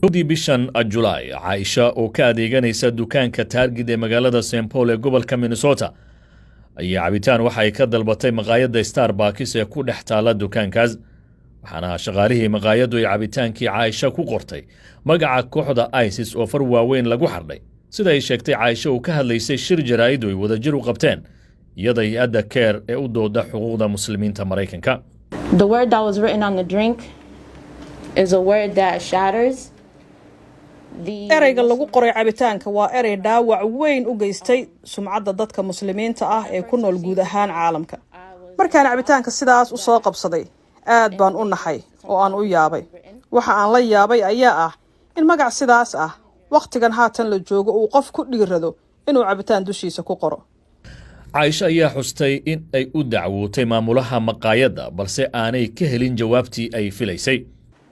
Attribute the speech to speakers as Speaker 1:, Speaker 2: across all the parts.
Speaker 1: Gudi bishan July, Aisha oo ka adeeganaysa dukaanka Target ee magaalada St Paul ee gobolka Minnesota ayaa cabitaan waxa ay ka dalbatay maqaayadda Starbucks ee ku dhex taala dukaankaas. waxaana shaqaalihii maqaayaddu ay cabitaankii Aisha ku qortay magaca kooxda ISIS oo far waaweyn lagu xardhay. sida ay sheegtay Aisha oo ka hadlaysay shir jaraa'id oo ay wadajir u qabteen iyada iyo Adda Care ee u dooda xuquuqda muslimiinta Mareykanka.
Speaker 2: The word that was written on the drink is a word that shatters.
Speaker 3: ereyga lagu qoray cabitaanka waa erey dhaawac weyn u geystay sumcadda dadka muslimiinta ah ee ku nool guud ahaan caalamka. markaan cabitaanka sidaas u soo qabsaday aad baan u naxay oo aan u yaabay. waxa aan la yaabay ayaa ah in magac sidaas ah waqtigan haatan la joogo uu qof ku dhiirado inuu cabitaan dushiisa ku qoro.
Speaker 1: Aisha ayaa xustay in ay u dacwootay maamulaha maqaayadda balse aanay ka helin jawaabtii ay filaysay.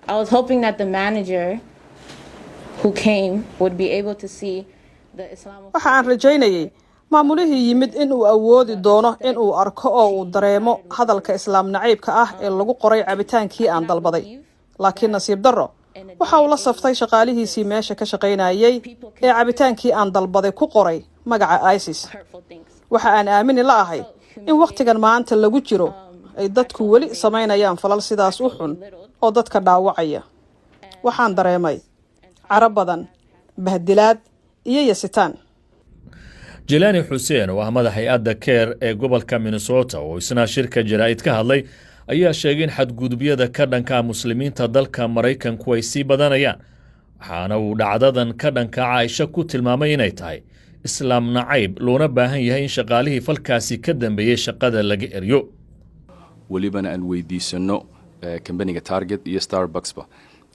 Speaker 2: I was hoping that the manager who came would be able to see the Islamophobia.
Speaker 3: waxa aan rajaynayay maamulihii yimid in uu awoodi doono in uu arko oo uu dareemo hadalka islaam naciibka ah ee lagu qoray cabitaankii aan dalbaday. laakiin nasiib darro waxa uu la saftay shaqaalihiisii meesha ka shaqaynayay ee cabitaankii aan dalbaday ku qoray magaca ISIS. waxa aan aamini la ahay in waqtigan maanta lagu jiro ay dadku weli samaynayaan falal sidaas u xun oo dadka dhaawacaya. waxaan dareemay carab badan, bahdilaad iyo yasitaan.
Speaker 1: Jelani Hussein oo ah madaxa Adda Care ee gobolka Minnesota oo isna shirka jaraa'id ka hadlay ayaa sheegay in xadgudubyada ka dhanka muslimiinta dalka Mareykanku ay sii badanayaan. waxaana uu dhacdadan ka dhanka Aisha ku tilmaamay inay tahay islaam nacayb loona baahan yahay in shaqaalihii falkaasi ka dambeeyay shaqada laga eriyo.
Speaker 4: walibana aan weydiisano kambaniga Target iyo Starbucksba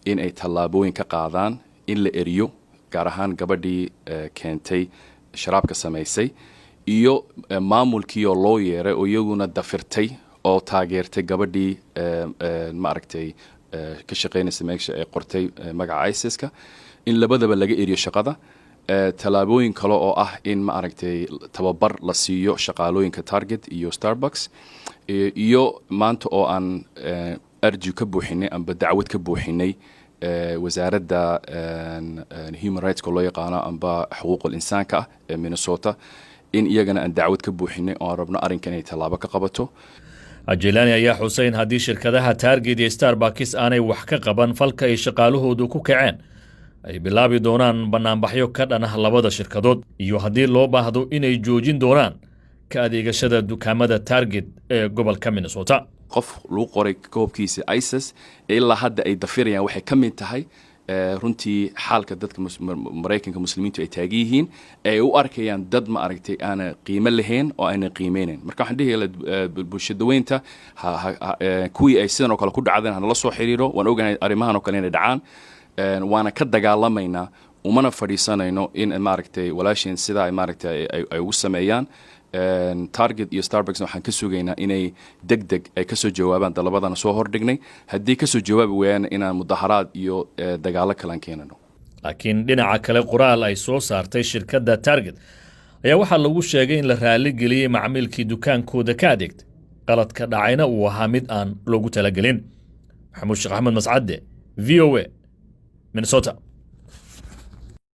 Speaker 4: in ay tallaabooyin ka qaadaan in la eriyo gaar ahaan gabadhii keentay sharaabka samaysay iyo maamulkii oo loo yeeray oo iyaguna dafirtay oo taageertay gabadhii maaragtay ka shaqaynaysa meesha ee qortay magaca ISIS-ka in labadaba laga eriyo shaqada. tallaabooyin kale oo ah in maaragtay tababar la siiyo shaqaalooyinka Target iyo Starbucks iyo maanta oo aan arji ka buuxinay amba dacwad ka buuxinay wasaaradda human rights loo yaqaano amba xuquuqul insaanka ah ee Minnesota in iyagana aan dacwad ka buuxinay oo rabno arrinkan inay tallaabo ka qabato.
Speaker 1: Jelani ayaa xusay in haddii shirkadaha Target iyo Starbucks aanay wax ka qaban falka ay shaqaalahoodu ku kaceen ay bilaabi doonaan banaanbaxyo ka dhan ah labada shirkadood iyo haddii loo baahdo inay joojin doonaan ka adeegashada dukaamada Target ee gobolka Minnesota.
Speaker 4: qof lagu qoray koobkiisa ISIS ilaa hadda ay dafirayaan waxay ka mid tahay runtii xaalka dadka Mareykanka muslimiintu ay taagan yihiin ay u arkayaan dad ma aragtay aan qiimo lahayn oo aan qiimeynin. marka waxaan dhihi bulshada weynta kuwii ay sidan oo kale ku dhacdeen hana la soo xiriiro. waan ogahay arrimahan oo kale inay dhacaan waana ka dagaalamayna umana fadhiisanayno in maaragtay walaashin sida ay maaragtay ay ugu sameeyaan. Target iyo Starbucks waxaan ka sugaynaa inay degdeg ay ka soo jawaabaan dalabadana soo hordhignay. haddii ka soo jawaabi waayaan inaan mudaharaad iyo dagaalo kale keenano.
Speaker 1: laakiin dhinaca kale qoraal ay soo saartay shirkadda Target ayaa waxaa lagu sheegay in la raali geliyay macmiilkii dukaankooda ka adeegtay qaladka dhacayna uu ahaa mid aan loogu talagelin. Maxamuud Sheekh Axmed Mascade VOA Minnesota.